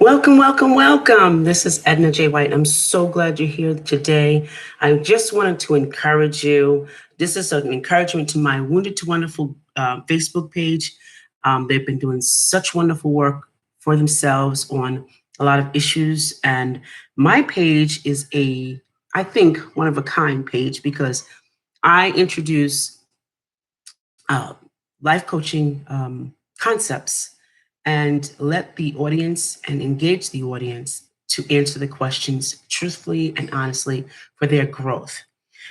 Welcome, welcome, welcome. This is Edna J. White. I'm so glad you're here today. I just wanted to encourage you. This is an encouragement to my Wounded to Wonderful Facebook page. They've been doing such wonderful work for themselves on a lot of issues. And my page is I think, one of a kind page because I introduce uh, life coaching concepts and let the audience and engage the audience to answer the questions truthfully and honestly for their growth.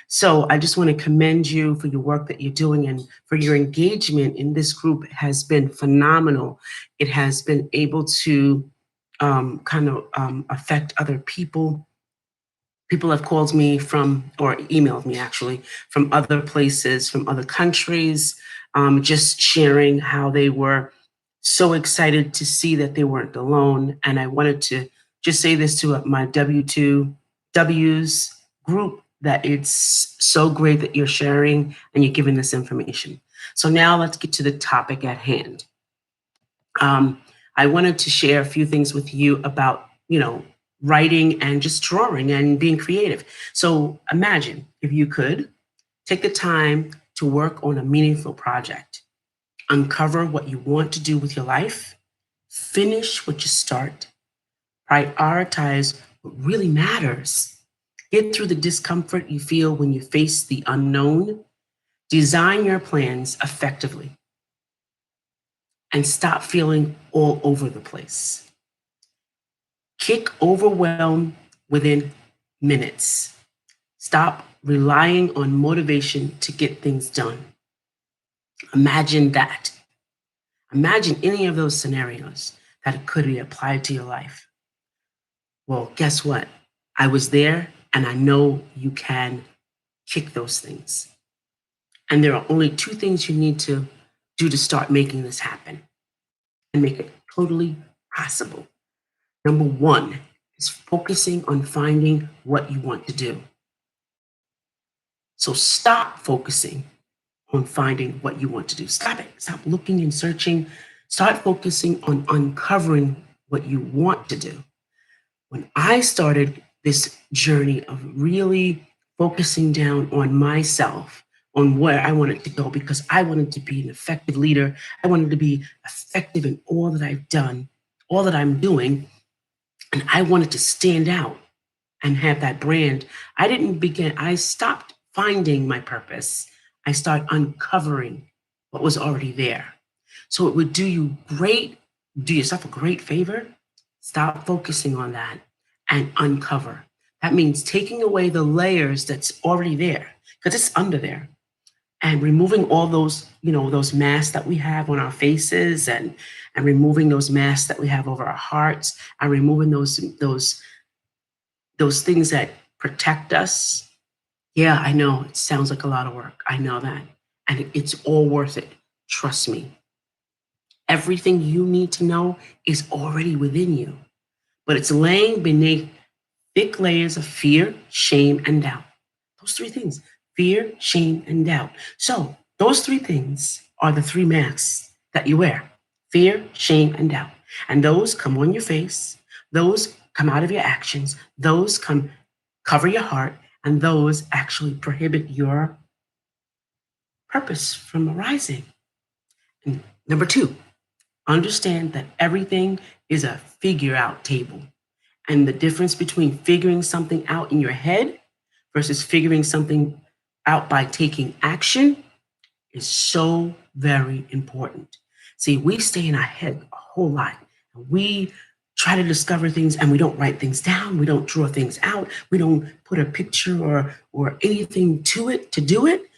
So I just want to commend you for your work that you're doing and for your engagement in this group has been phenomenal. It has been able to affect other people. People have called me from, or emailed me actually, from other places, from other countries, just sharing how they were so excited to see that they weren't alone. And I wanted to just say this to my W2Ws group that it's so great that you're sharing and you're giving this information. So now let's get to the topic at hand. I wanted to share a few things with you about, writing and just drawing and being creative. So imagine if you could take the time to work on a meaningful project, uncover what you want to do with your life, finish what you start, prioritize what really matters, get through the discomfort you feel when you face the unknown, design your plans effectively, and stop feeling all over the place. Kick overwhelm within minutes. Stop relying on motivation to get things done. Imagine that. Imagine any of those scenarios that could be applied to your life. Well, guess what? I was there and I know you can kick those things. And there are only two things you need to do to start making this happen and make it totally possible. Number one is focusing on finding what you want to do. So stop focusing on finding what you want to do. Stop it. Stop looking and searching. Start focusing on uncovering what you want to do. When I started this journey of really focusing down on myself, on where I wanted to go, because I wanted to be an effective leader, I wanted to be effective in all that I've done, all that I'm doing, and I wanted to stand out and have that brand. I stopped finding my purpose. I started uncovering what was already there. So it would do yourself a great favor. Stop focusing on that and uncover. That means taking away the layers that's already there, because it's under there, and removing all those, those masks that we have on our faces, and removing those masks that we have over our hearts, and removing those things that protect us. Yeah, I know it sounds like a lot of work. I know that. And it's all worth it. Trust me. Everything you need to know is already within you, but it's laying beneath thick layers of fear, shame, and doubt. Those three things: fear, shame, and doubt. So those three things are the three masks that you wear: fear, shame, and doubt. And those come on your face. Those come out of your actions. Those cover your heart. And those actually prohibit your purpose from arising. And number two, understand that everything is a figure out table. And the difference between figuring something out in your head versus figuring something out by taking action is so very important. See, we stay in our head a whole lot. We try to discover things and we don't write things down. We don't draw things out. We don't put a picture or anything to it to do it,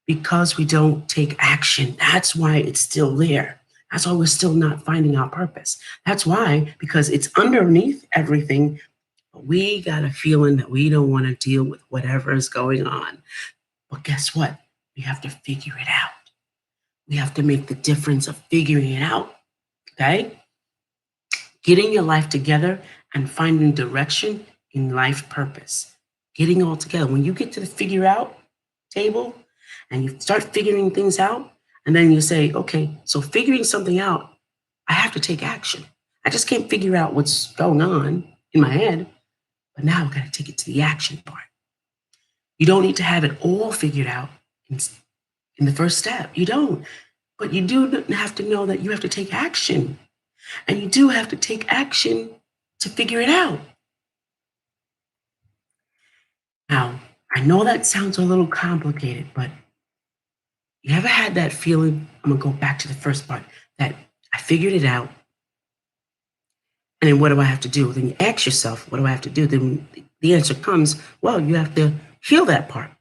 because we don't take action. That's why it's still there. That's why we're still not finding our purpose. That's why, because it's underneath everything, but we got a feeling that we don't want to deal with whatever is going on. But guess what? We have to figure it out. We have to make the difference of figuring it out, okay? Getting your life together and finding direction in life purpose. Getting all together. When you get to the figure out table and you start figuring things out, and then you say, okay, so figuring something out, I have to take action. I just can't figure out what's going on in my head, but now I've got to take it to the action part. You don't need to have it all figured out in, in the first step. You don't. But you do have to know that you have to take action. And you do have to take action to figure it out. Now, I know that sounds a little complicated, but you ever had that feeling? I'm going to go back to the first part that I figured it out. And then what do I have to do? Then you ask yourself, what do I have to do? Then the answer comes, well, you have to heal that part.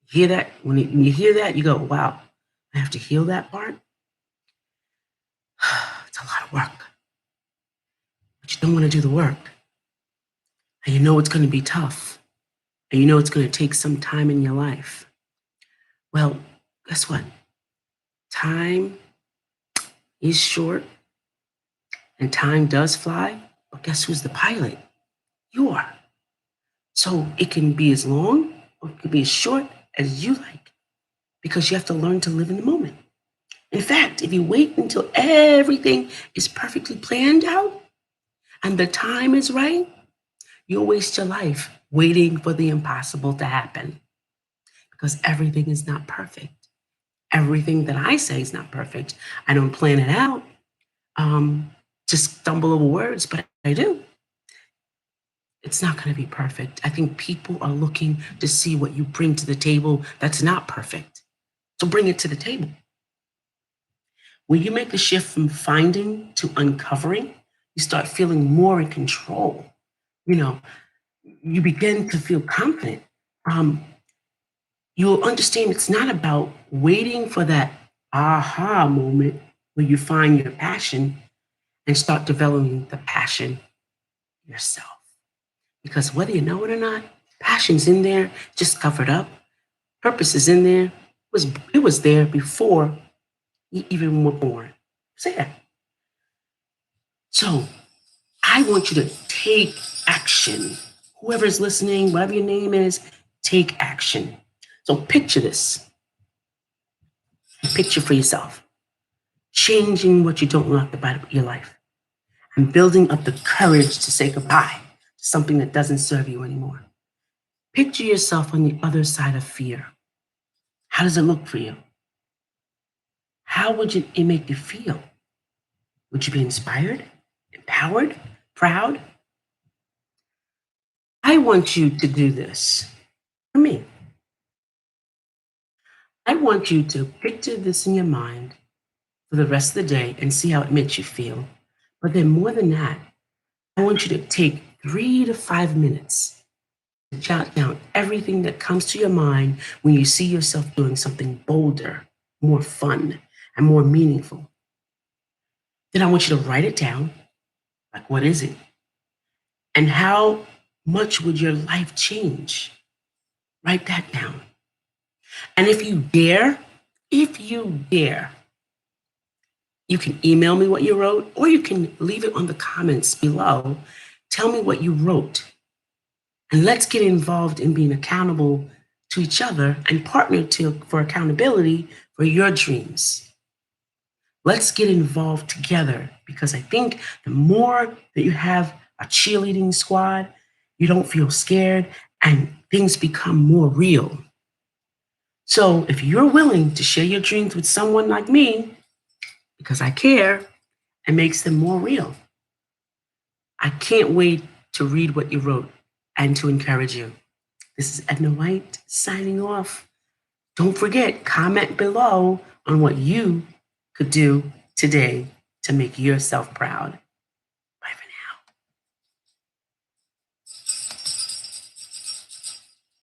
Hear that? When you hear that, you go, wow, I have to heal that part? It's a lot of work. But you don't want to do the work. And you know it's going to be tough. And you know it's going to take some time in your life. Well, guess what? Time is short and time does fly. But guess who's the pilot? You are. So it can be as long or it can be as short as you like because you have to learn to live in the moment. In fact, if you wait until everything is perfectly planned out and the time is right, you'll waste your life waiting for the impossible to happen because everything is not perfect. Everything that I say is not perfect. I don't plan it out, just stumble over words, but I do. It's not going to be perfect. I think people are looking to see what you bring to the table that's not perfect. So bring it to the table. When you make the shift from finding to uncovering, you start feeling more in control. You know, you begin to feel confident. You'll understand it's not about waiting for that aha moment where you find your passion and start developing the passion yourself. Because whether you know it or not, passion's in there, just covered up. Purpose is in there. It was there before you even were born. It's there. So I want you to take action. Whoever's listening, whatever your name is, take action. So picture this. Picture for yourself. Changing what you don't like about your life and building up the courage to say goodbye to something that doesn't serve you anymore. Picture yourself on the other side of fear. How does it look for you? How would it make you feel? Would you be inspired, empowered, proud? I want you to do this for me. I want you to picture this in your mind for the rest of the day and see how it makes you feel. But then more than that, I want you to take 3 to 5 minutes to jot down everything that comes to your mind when you see yourself doing something bolder, more fun, and more meaningful. Then I want you to write it down. Like, what is it? And how much would your life change? Write that down. And if you dare, you can email me what you wrote, or you can leave it on the comments below. Tell me what you wrote. And let's get involved in being accountable to each other and partner for accountability for your dreams. Let's get involved together because I think the more that you have a cheerleading squad, you don't feel scared and things become more real. So if you're willing to share your dreams with someone like me, because I care, it makes them more real. I can't wait to read what you wrote and to encourage you. This is Edna White signing off. Don't forget, comment below on what you could do today to make yourself proud.